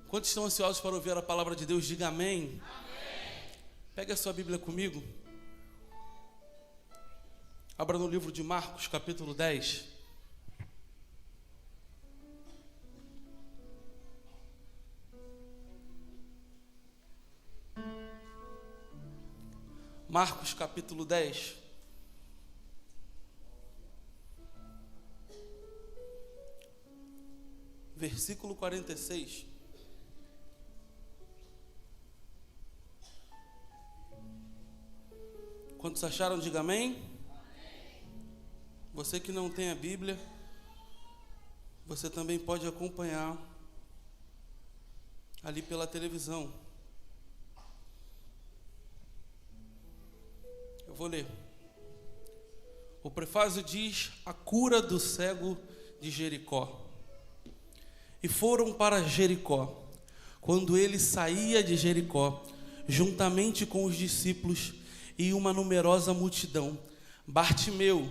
Quantos estão ansiosos para ouvir a palavra de Deus? Diga amém. Amém. Pegue a sua Bíblia comigo. Abra no livro de Marcos, capítulo 10. Marcos, capítulo 10. Versículo 46. Quantos acharam? Diga amém. Você que não tem a Bíblia, você também pode acompanhar ali pela televisão. Eu vou ler. O prefácio diz: a cura do cego de Jericó. E foram para Jericó. Quando ele saía de Jericó, juntamente com os discípulos e uma numerosa multidão, Bartimeu,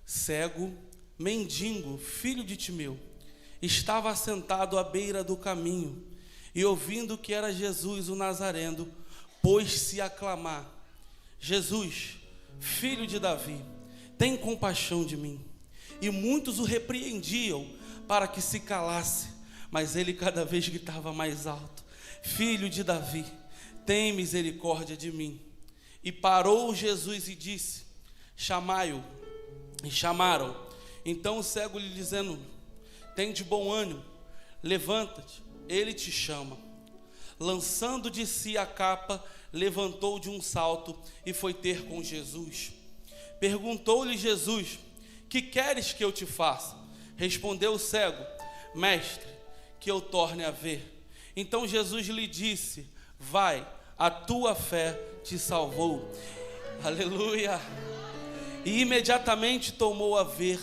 cego, mendigo, filho de Timeu, estava assentado à beira do caminho, e ouvindo que era Jesus o Nazareno, pôs-se a clamar: Jesus, filho de Davi, tem compaixão de mim. E muitos o repreendiam para que se calasse, mas ele cada vez gritava mais alto: Filho de Davi, tem misericórdia de mim. E parou Jesus e disse: chamai-o. E chamaram. Então o cego lhe dizendo: tem de bom ânimo, levanta-te, ele te chama. Lançando de si a capa, levantou de um salto e foi ter com Jesus. Perguntou-lhe Jesus: que queres que eu te faça? Respondeu o cego: mestre, que eu torne a ver. Então Jesus lhe disse: vai, a tua fé te salvou. Aleluia. E imediatamente tomou a ver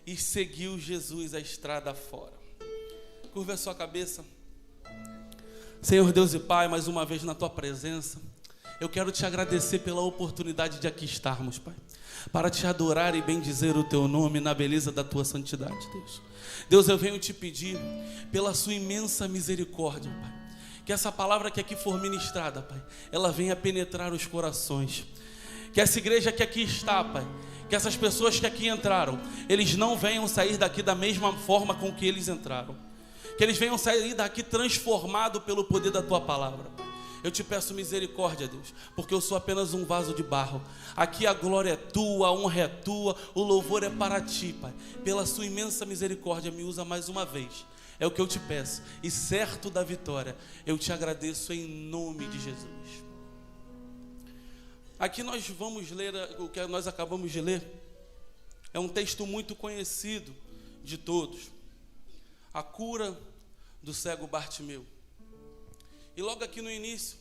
e seguiu Jesus a estrada fora. Curva a sua cabeça. Senhor Deus e Pai, mais uma vez na tua presença, eu quero te agradecer pela oportunidade de aqui estarmos, Pai, para te adorar e bendizer o teu nome na beleza da tua santidade, Deus. Deus, eu venho te pedir pela sua imensa misericórdia, Pai, que essa palavra que aqui for ministrada, Pai, ela venha penetrar os corações. Que essa igreja que aqui está, Pai, que essas pessoas que aqui entraram, eles não venham sair daqui da mesma forma com que eles entraram. Que eles venham sair daqui transformados pelo poder da tua palavra, Pai. Eu te peço misericórdia, Deus, porque eu sou apenas um vaso de barro. Aqui a glória é tua, a honra é tua, o louvor é para ti, Pai. Pela sua imensa misericórdia, me usa mais uma vez. É o que eu te peço. E certo da vitória, eu te agradeço em nome de Jesus. Aqui nós vamos ler o que nós acabamos de ler. É um texto muito conhecido de todos. A cura do cego Bartimeu. E logo aqui no início,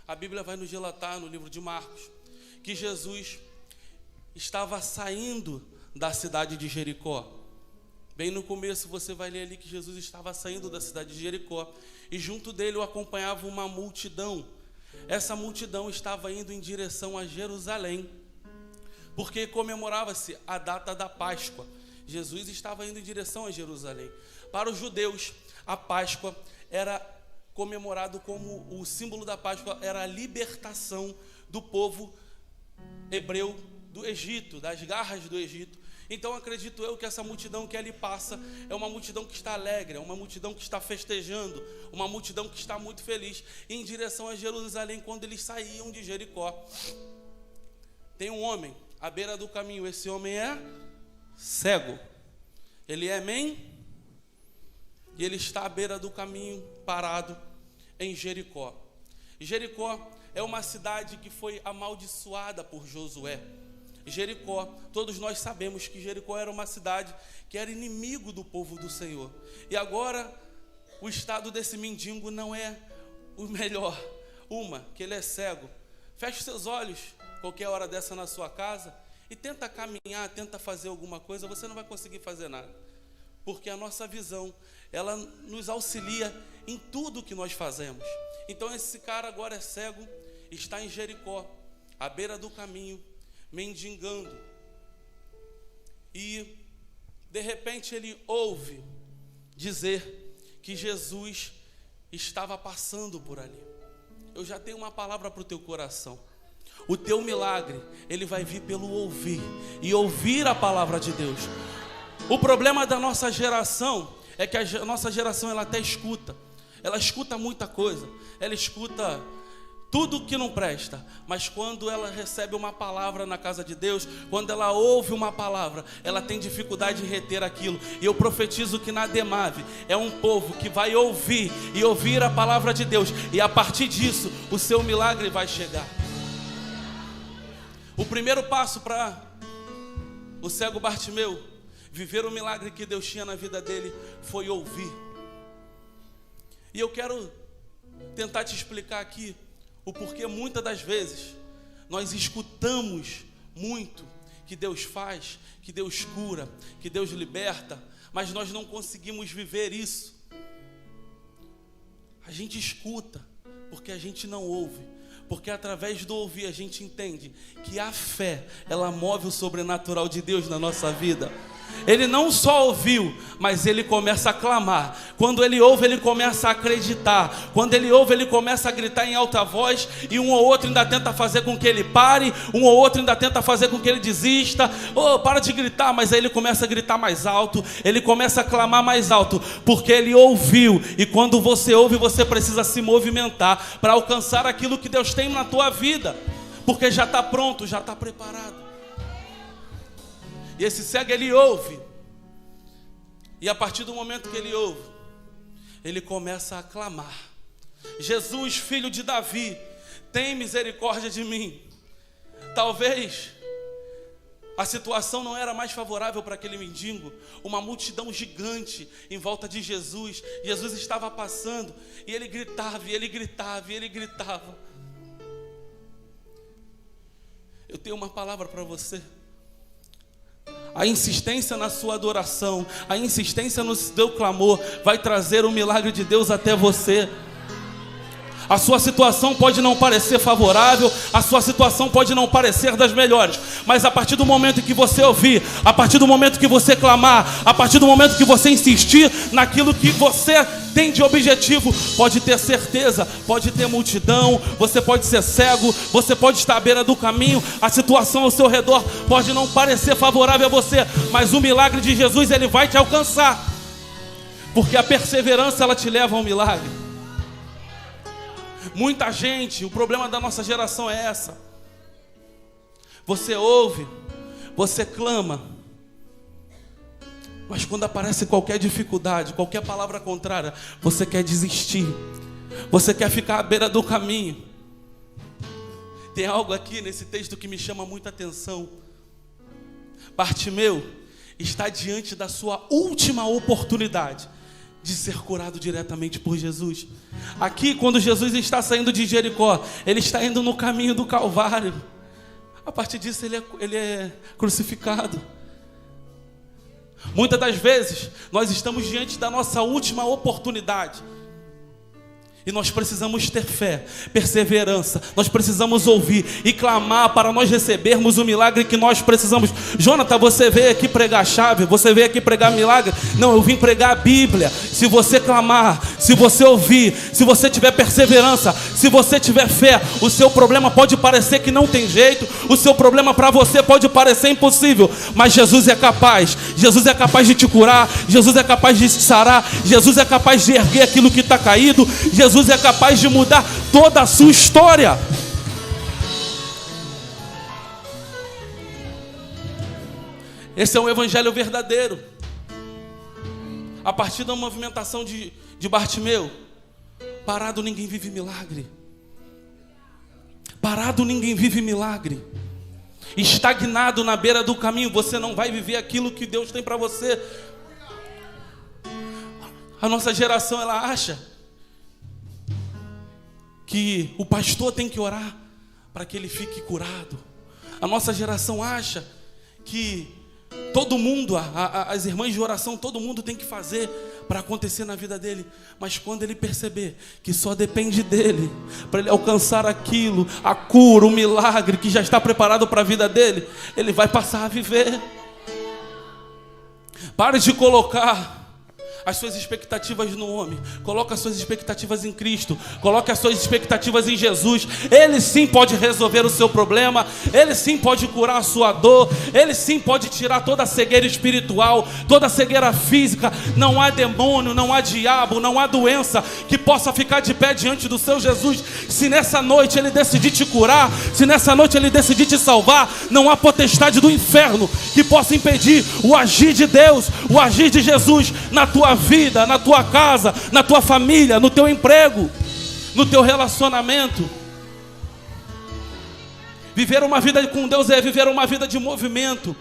a Bíblia vai nos relatar no livro de Marcos que Jesus estava saindo da cidade de Jericó. Bem no começo você vai ler ali que Jesus estava saindo da cidade de Jericó e junto dele o acompanhava uma multidão. Essa multidão estava indo em direção a Jerusalém, porque comemorava-se a data da Páscoa. Jesus estava indo em direção a Jerusalém. Para os judeus, a Páscoa era comemorado como o símbolo da Páscoa era a libertação do povo hebreu do Egito, das garras do Egito. Então acredito eu que essa multidão que ali passa é uma multidão que está alegre, é uma multidão que está festejando, uma multidão que está muito feliz em direção a Jerusalém quando eles saíam de Jericó. Tem um homem à beira do caminho, esse homem é cego. Ele é amém? E ele está à beira do caminho, parado em Jericó. Jericó é uma cidade que foi amaldiçoada por Josué. Jericó, todos nós sabemos que Jericó era uma cidade que era inimigo do povo do Senhor. E agora, o estado desse mendigo não é o melhor. Que ele é cego. Feche seus olhos, qualquer hora dessa na sua casa, e tenta caminhar, tenta fazer alguma coisa, você não vai conseguir fazer nada. Porque a nossa visão, ela nos auxilia em tudo que nós fazemos. Então esse cara agora é cego, está em Jericó, à beira do caminho, mendigando. E de repente ele ouve dizer que Jesus estava passando por ali. Eu já tenho uma palavra para o teu coração. O teu milagre, ele vai vir pelo ouvir, e ouvir a palavra de Deus. O problema da nossa geração é que a nossa geração, ela até escuta. Ela escuta muita coisa. Ela escuta tudo que não presta. Mas quando ela recebe uma palavra na casa de Deus, quando ela ouve uma palavra, ela tem dificuldade em reter aquilo. E eu profetizo que na Demave é um povo que vai ouvir e ouvir a palavra de Deus. E a partir disso, o seu milagre vai chegar. O primeiro passo para o cego Bartimeu viver o milagre que Deus tinha na vida dele foi ouvir. E eu quero tentar te explicar aqui o porquê muitas das vezes nós escutamos muito que Deus faz, que Deus cura, que Deus liberta, mas nós não conseguimos viver isso. A gente escuta porque a gente não ouve. Porque através do ouvir a gente entende que a fé, ela move o sobrenatural de Deus na nossa vida. Ele não só ouviu, mas ele começa a clamar. Quando ele ouve, ele começa a acreditar. Quando ele ouve, ele começa a gritar em alta voz. E um ou outro ainda tenta fazer com que ele pare. Um ou outro ainda tenta fazer com que ele desista. Oh, para de gritar. Mas aí ele começa a gritar mais alto. Ele começa a clamar mais alto. Porque ele ouviu. E quando você ouve, você precisa se movimentar para alcançar aquilo que Deus tem na tua vida. Porque já está pronto, já está preparado. E esse cego, ele ouve. E a partir do momento que ele ouve, ele começa a clamar: Jesus, filho de Davi, tem misericórdia de mim. Talvez a situação não era mais favorável para aquele mendigo. Uma multidão gigante em volta de Jesus. Jesus estava passando e ele gritava, e ele gritava, e ele gritava. Eu tenho uma palavra para você. A insistência na sua adoração, a insistência no seu clamor vai trazer o milagre de Deus até você. A sua situação pode não parecer favorável, a sua situação pode não parecer das melhores, mas a partir do momento em que você ouvir, a partir do momento que você clamar, a partir do momento que você insistir naquilo que você tem de objetivo, pode ter certeza, pode ter multidão, você pode ser cego, você pode estar à beira do caminho, a situação ao seu redor pode não parecer favorável a você, mas o milagre de Jesus, ele vai te alcançar, porque a perseverança, ela te leva ao milagre. Muita gente, o problema da nossa geração é essa. Você ouve, você clama, mas quando aparece qualquer dificuldade, qualquer palavra contrária, você quer desistir, você quer ficar à beira do caminho. Tem algo aqui nesse texto que me chama muita atenção. Bartimeu está diante da sua última oportunidade de ser curado diretamente por Jesus. Aqui, quando Jesus está saindo de Jericó, ele está indo no caminho do Calvário. A partir disso, ele é crucificado. Muitas das vezes, nós estamos diante da nossa última oportunidade. E nós precisamos ter fé, perseverança. Nós precisamos ouvir e clamar para nós recebermos o milagre que nós precisamos. Jonathan, você veio aqui pregar chave? Você veio aqui pregar milagre? Não, eu vim pregar a Bíblia. Se você clamar, se você ouvir, se você tiver perseverança, se você tiver fé, o seu problema pode parecer que não tem jeito, o seu problema para você pode parecer impossível, mas Jesus é capaz. Jesus é capaz de te curar, Jesus é capaz de te sarar, Jesus é capaz de erguer aquilo que está caído, Jesus é capaz de mudar toda a sua história. Esse é um evangelho verdadeiro. A partir da movimentação de Bartimeu, parado ninguém vive milagre. Parado ninguém vive milagre. Estagnado na beira do caminho, você não vai viver aquilo que Deus tem para você. A nossa geração, ela acha que o pastor tem que orar para que ele fique curado. A nossa geração acha que todo mundo, as irmãs de oração, todo mundo tem que fazer para acontecer na vida dele. Mas quando ele perceber que só depende dele, para ele alcançar aquilo, a cura, o milagre que já está preparado para a vida dele, ele vai passar a viver. Pare de colocar as suas expectativas no homem, coloque as suas expectativas em Cristo, coloque as suas expectativas em Jesus. Ele sim pode resolver o seu problema, Ele sim pode curar a sua dor, Ele sim pode tirar toda a cegueira espiritual, toda a cegueira física. Não há demônio, não há diabo, não há doença que possa ficar de pé diante do seu Jesus. Se nessa noite Ele decidir te curar, se nessa noite Ele decidir te salvar, não há potestade do inferno que possa impedir o agir de Deus, o agir de Jesus na tua vida, na tua casa, na tua família, no teu emprego, no teu relacionamento. Viver uma vida com Deus é viver uma vida de movimento.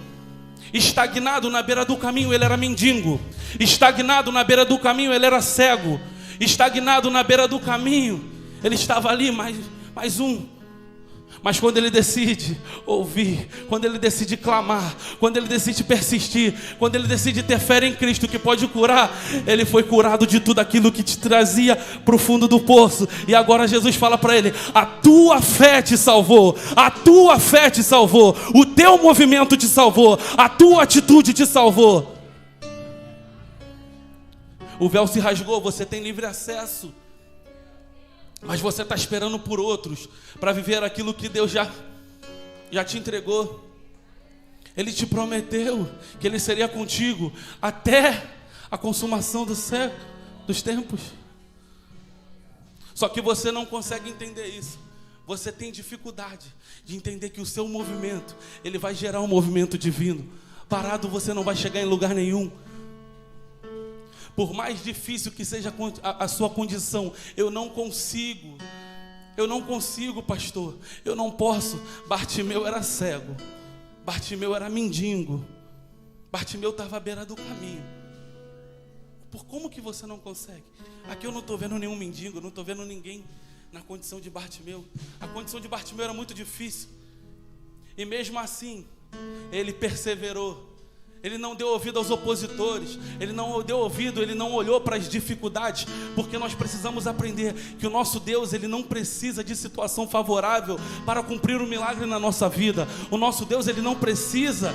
Estagnado na beira do caminho, ele era mendigo. Estagnado na beira do caminho, ele era cego. Estagnado na beira do caminho, ele estava ali, mais um. Mas quando ele decide ouvir, quando ele decide clamar, quando ele decide persistir, quando ele decide ter fé em Cristo que pode curar, ele foi curado de tudo aquilo que te trazia para o fundo do poço. E agora Jesus fala para ele: a tua fé te salvou, a tua fé te salvou, o teu movimento te salvou, a tua atitude te salvou. O véu se rasgou, você tem livre acesso. Mas você está esperando por outros para viver aquilo que Deus já te entregou. Ele te prometeu que Ele seria contigo até a consumação dos tempos. Só que você não consegue entender isso. Você tem dificuldade de entender que o seu movimento, ele vai gerar um movimento divino. Parado você não vai chegar em lugar nenhum. Por mais difícil que seja a sua condição, eu não consigo, pastor, eu não posso. Bartimeu era cego, Bartimeu era mendigo, Bartimeu estava à beira do caminho. Como que você não consegue? Aqui eu não estou vendo nenhum mendigo, não estou vendo ninguém na condição de Bartimeu. A condição de Bartimeu era muito difícil, e mesmo assim, ele perseverou. Ele não deu ouvido aos opositores, ele não deu ouvido, ele não olhou para as dificuldades, porque nós precisamos aprender que o nosso Deus, ele não precisa de situação favorável para cumprir um milagre na nossa vida. O nosso Deus, ele não precisa,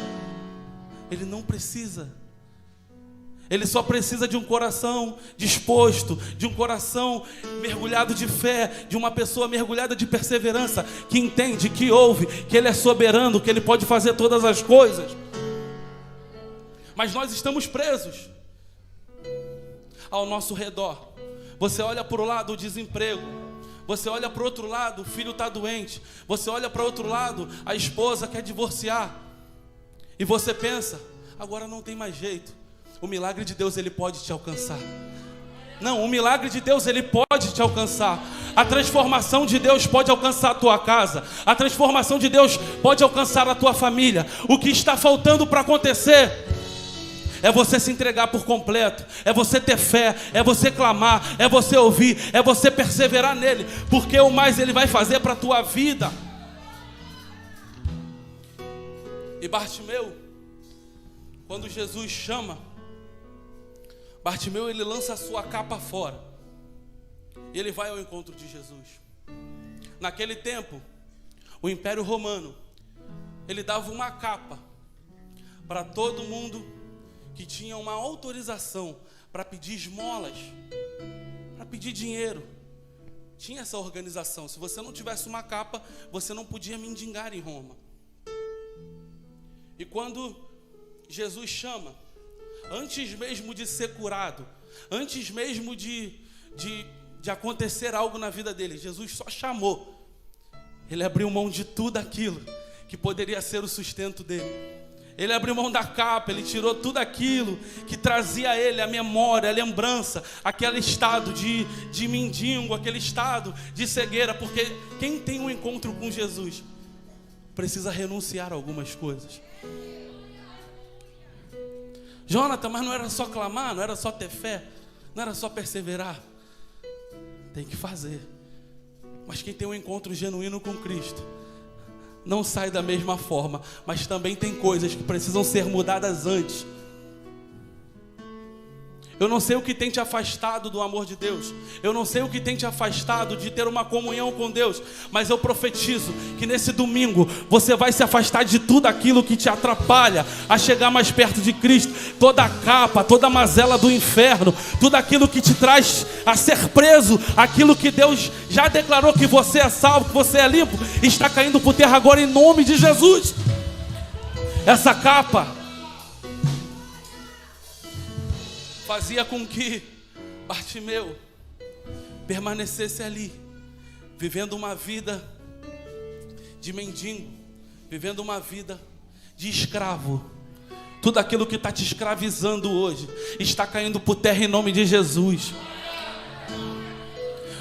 ele só precisa de um coração disposto, de um coração mergulhado de fé, de uma pessoa mergulhada de perseverança, que entende, que ouve, que Ele é soberano, que Ele pode fazer todas as coisas. Mas nós estamos presos ao nosso redor. Você olha para o lado o desemprego, você olha para o outro lado o filho está doente, você olha para o outro lado a esposa quer divorciar, e você pensa: agora não tem mais jeito. O milagre de Deus, ele pode te alcançar. Não, o milagre de Deus, ele pode te alcançar. A transformação de Deus pode alcançar a tua casa. A transformação de Deus pode alcançar a tua família. O que está faltando para acontecer é você se entregar por completo, é você ter fé, é você clamar, é você ouvir, é você perseverar nele, porque o mais ele vai fazer para a tua vida. E Bartimeu, quando Jesus chama, Bartimeu, ele lança a sua capa fora, e ele vai ao encontro de Jesus. Naquele tempo, o Império Romano, ele dava uma capa para todo mundo que tinha uma autorização para pedir esmolas, para pedir dinheiro. Tinha essa organização. Se você não tivesse uma capa, você não podia mendigar em Roma. E quando Jesus chama, antes mesmo de ser curado, antes mesmo de acontecer algo na vida dele, Jesus só chamou. Ele abriu mão de tudo aquilo que poderia ser o sustento dele. Ele abriu mão da capa, ele tirou tudo aquilo que trazia a ele a memória, a lembrança, aquele estado de mendigo, aquele estado de cegueira, porque quem tem um encontro com Jesus precisa renunciar a algumas coisas. Jonathan, mas não era só clamar, não era só ter fé, não era só perseverar. Tem que fazer. Mas quem tem um encontro genuíno com Cristo não sai da mesma forma, mas também tem coisas que precisam ser mudadas antes. Eu não sei o que tem te afastado do amor de Deus. Eu não sei o que tem te afastado de ter uma comunhão com Deus. Mas eu profetizo que nesse domingo você vai se afastar de tudo aquilo que te atrapalha a chegar mais perto de Cristo. Toda a capa, toda a mazela do inferno, tudo aquilo que te traz a ser preso, aquilo que Deus já declarou que você é salvo, que você é limpo, está caindo por terra agora em nome de Jesus. Essa capa fazia com que Bartimeu permanecesse ali, vivendo uma vida de mendigo, vivendo uma vida de escravo. Tudo aquilo que está te escravizando hoje está caindo por terra em nome de Jesus.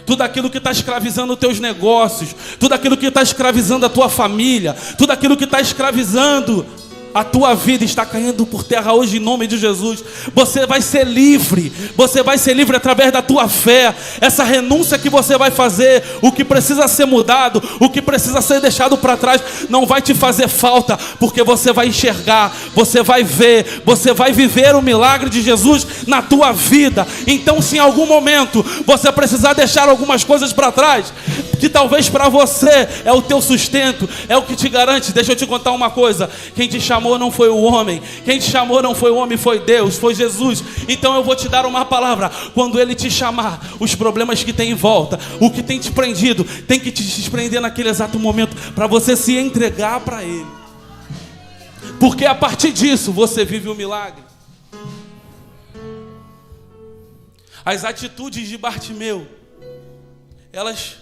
Tudo aquilo que está escravizando os teus negócios, tudo aquilo que está escravizando a tua família, tudo aquilo que está escravizando a tua vida está caindo por terra hoje em nome de Jesus. Você vai ser livre. Você vai ser livre através da tua fé. Essa renúncia que você vai fazer, o que precisa ser mudado, o que precisa ser deixado para trás, não vai te fazer falta, porque você vai enxergar, você vai ver, você vai viver o milagre de Jesus na tua vida. Então, se em algum momento você precisar deixar algumas coisas para trás, que talvez para você é o teu sustento, é o que te garante, deixa eu te contar uma coisa: quem te chamou não foi o homem, quem te chamou não foi o homem, foi Deus, foi Jesus. Então eu vou te dar uma palavra: quando Ele te chamar, os problemas que tem em volta, o que tem te prendido, tem que te desprender naquele exato momento, para você se entregar para Ele, porque a partir disso você vive o milagre. As atitudes de Bartimeu, elas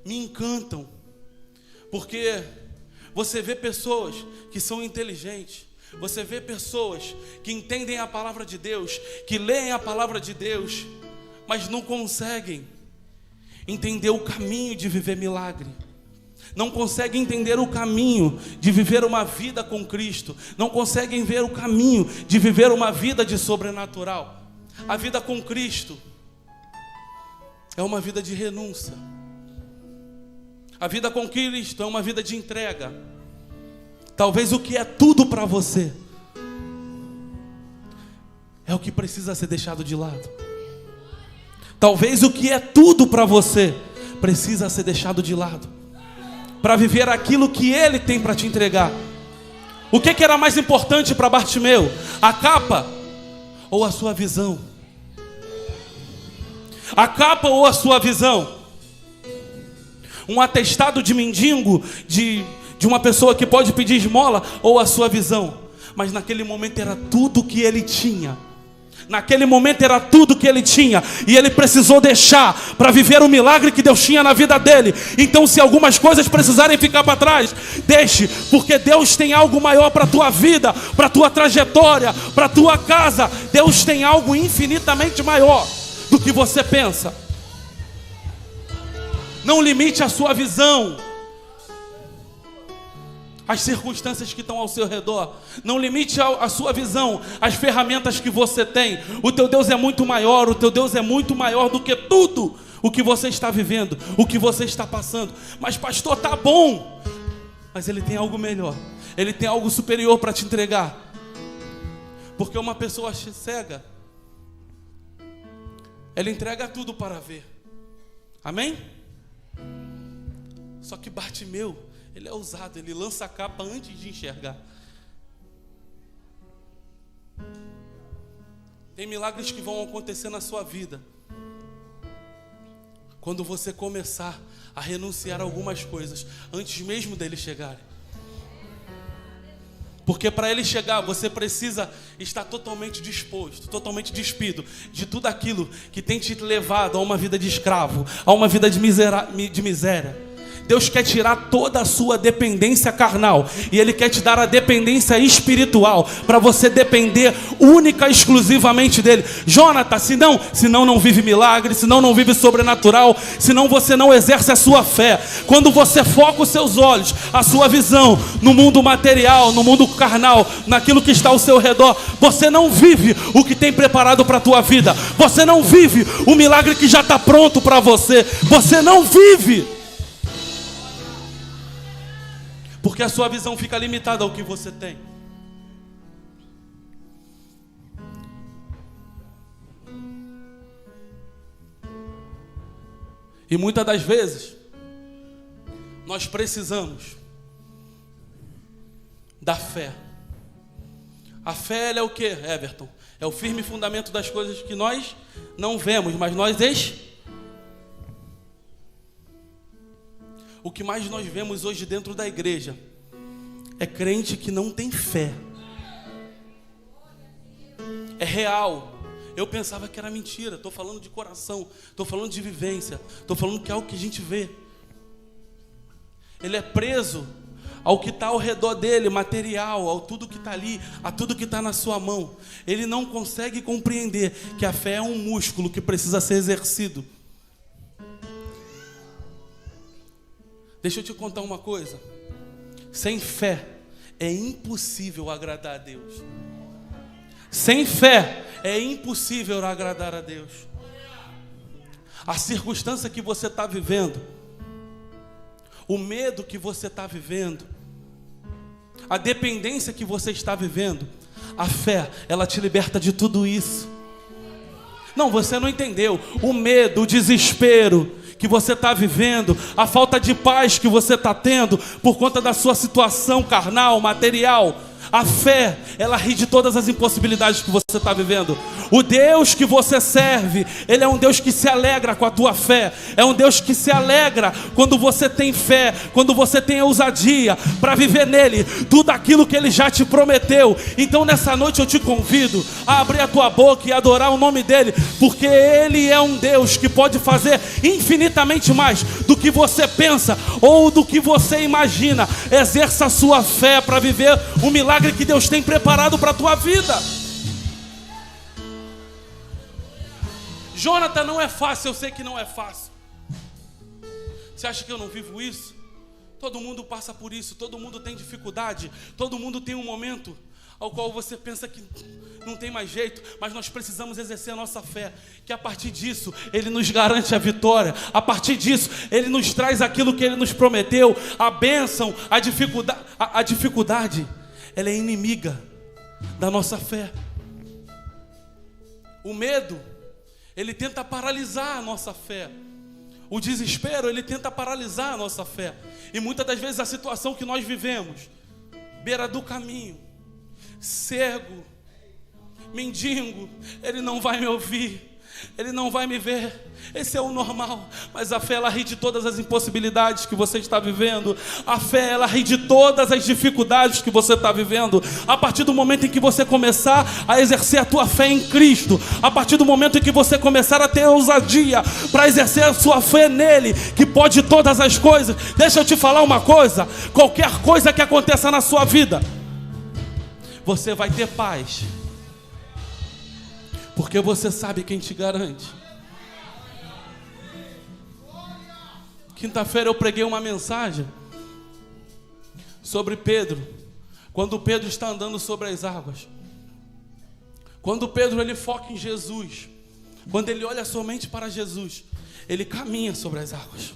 me encantam, porque você vê pessoas que são inteligentes, você vê pessoas que entendem a palavra de Deus, que leem a palavra de Deus, mas não conseguem entender o caminho de viver milagre, não conseguem entender o caminho de viver uma vida com Cristo, não conseguem ver o caminho de viver uma vida de sobrenatural. A vida com Cristo é uma vida de renúncia. A vida com Cristo é uma vida de entrega. Talvez o que é tudo para você é o que precisa ser deixado de lado. Talvez o que é tudo para você precisa ser deixado de lado, para viver aquilo que Ele tem para te entregar. O que era mais importante para Bartimeu? A capa ou a sua visão? A capa ou a sua visão? Um atestado de mendigo, de uma pessoa que pode pedir esmola, ou a sua visão? Mas naquele momento era tudo que ele tinha. Naquele momento era tudo que ele tinha, e ele precisou deixar para viver o milagre que Deus tinha na vida dele. Então, se algumas coisas precisarem ficar para trás, deixe, porque Deus tem algo maior para a tua vida, para a tua trajetória, para a tua casa. Deus tem algo infinitamente maior do que você pensa. Não limite a sua visão às circunstâncias que estão ao seu redor. Não limite a sua visão às ferramentas que você tem. O teu Deus é muito maior. O teu Deus é muito maior do que tudo o que você está vivendo, o que você está passando. Mas pastor, tá bom. Mas Ele tem algo melhor. Ele tem algo superior para te entregar. Porque uma pessoa cega, ela entrega tudo para ver. Amém? Só que Bartimeu, ele é ousado, ele lança a capa antes de enxergar. Tem milagres que vão acontecer na sua vida quando você começar a renunciar a algumas coisas antes mesmo dele chegarem. Porque para ele chegar, você precisa estar totalmente disposto, totalmente despido de tudo aquilo que tem te levado a uma vida de escravo, a uma vida de miséria. Deus quer tirar toda a sua dependência carnal, e Ele quer te dar a dependência espiritual, para você depender única e exclusivamente dEle. Jonathan, senão não vive milagre, senão não vive sobrenatural, senão você não exerce a sua fé. Quando você foca os seus olhos, a sua visão no mundo material, no mundo carnal, naquilo que está ao seu redor, você não vive o que tem preparado para a tua vida. Você não vive o milagre que já está pronto para você. Você não vive. Porque a sua visão fica limitada ao que você tem. E muitas das vezes, nós precisamos da fé. A fé, ela é o que, Everton? É o firme fundamento das coisas que nós não vemos, mas nós O que mais nós vemos hoje dentro da igreja é crente que não tem fé. É real. Eu pensava que era mentira. Estou falando de coração, estou falando de vivência, estou falando que é algo que a gente vê. Ele é preso ao que está ao redor dele, material, ao tudo que está ali, a tudo que está na sua mão. Ele não consegue compreender que a fé é um músculo que precisa ser exercido. Deixa eu te contar uma coisa. Sem fé é impossível agradar a Deus. Sem fé é impossível agradar a Deus. A circunstância que você está vivendo, o medo que você está vivendo, a dependência que você está vivendo, a fé, ela te liberta de tudo isso. Não, você não entendeu. O medo, o desespero que você está vivendo, a falta de paz que você está tendo por conta da sua situação carnal, material, a fé, ela ri de todas as impossibilidades que você está vivendo. O Deus que você serve, Ele é um Deus que se alegra com a tua fé. É um Deus que se alegra quando você tem fé, quando você tem ousadia para viver nele tudo aquilo que Ele já te prometeu. Então nessa noite eu te convido a abrir a tua boca e adorar o nome dEle, porque Ele é um Deus que pode fazer infinitamente mais do que você pensa ou do que você imagina. Exerça a sua fé para viver o milagre que Deus tem preparado para a tua vida. Jonathan, não é fácil, eu sei que não é fácil. Você acha que eu não vivo isso? Todo mundo passa por isso, todo mundo tem dificuldade, todo mundo tem um momento ao qual você pensa que não tem mais jeito, mas nós precisamos exercer a nossa fé, que a partir disso Ele nos garante a vitória, a partir disso Ele nos traz aquilo que Ele nos prometeu, a bênção, a dificuldade, ela é inimiga da nossa fé. O medo, ele tenta paralisar a nossa fé. O desespero, ele tenta paralisar a nossa fé. E muitas das vezes a situação que nós vivemos, beira do caminho, cego, mendigo, ele não vai me ouvir, ele não vai me ver. Esse é o normal. Mas a fé, ela ri de todas as impossibilidades que você está vivendo. A fé, ela ri de todas as dificuldades que você está vivendo. A partir do momento em que você começar a exercer a tua fé em Cristo, a partir do momento em que você começar a ter ousadia para exercer a sua fé nele, que pode todas as coisas. Deixa eu te falar uma coisa. Qualquer coisa que aconteça na sua vida, você vai ter paz, porque você sabe quem te garante. Quinta-feira eu preguei uma mensagem sobre Pedro, quando Pedro está andando sobre as águas. Quando Pedro, ele foca em Jesus, quando ele olha somente para Jesus, ele caminha sobre as águas.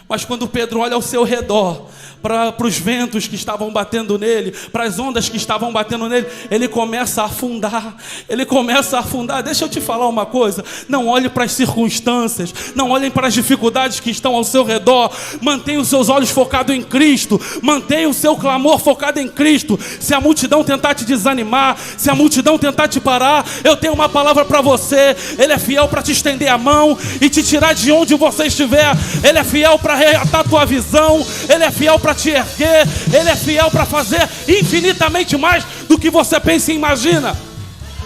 Mas quando Pedro olha ao seu redor, para os ventos que estavam batendo nele, para as ondas que estavam batendo nele, ele começa a afundar. Ele começa a afundar. Deixa eu te falar uma coisa. Não olhe para as circunstâncias, não olhem para as dificuldades que estão ao seu redor. Mantenha os seus olhos focados em Cristo. Mantenha o seu clamor focado em Cristo. Se a multidão tentar te desanimar, se a multidão tentar te parar, eu tenho uma palavra para você. Ele é fiel para te estender a mão e te tirar de onde você estiver. Ele é fiel para reatar a tua visão. Ele é fiel para te erguer. Ele é fiel para fazer infinitamente mais do que você pensa e imagina.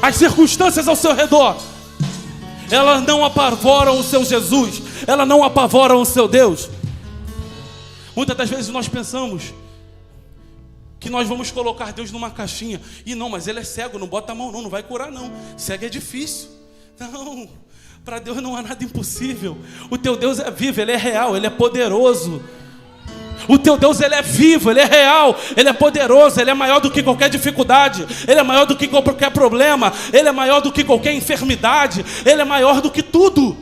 As circunstâncias ao seu redor, elas não apavoram o seu Jesus, elas não apavoram o seu Deus. Muitas das vezes nós pensamos que nós vamos colocar Deus numa caixinha. E não, mas ele é cego, não bota a mão não vai curar não. Cego é difícil. Não, para Deus não há nada impossível. O teu Deus é vivo, Ele é real, Ele é poderoso. O teu Deus, Ele é vivo, Ele é real, Ele é poderoso, Ele é maior do que qualquer dificuldade, Ele é maior do que qualquer problema, Ele é maior do que qualquer enfermidade, Ele é maior do que tudo.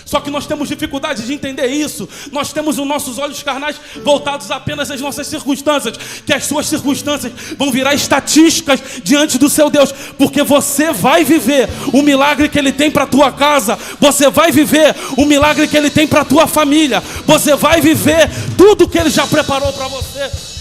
Só que nós temos dificuldade de entender isso. Nós temos os nossos olhos carnais voltados apenas às nossas circunstâncias, que as suas circunstâncias vão virar estatísticas diante do seu Deus, porque você vai viver o milagre que Ele tem para a tua casa, você vai viver o milagre que Ele tem para a tua família, você vai viver tudo que Ele já preparou para você.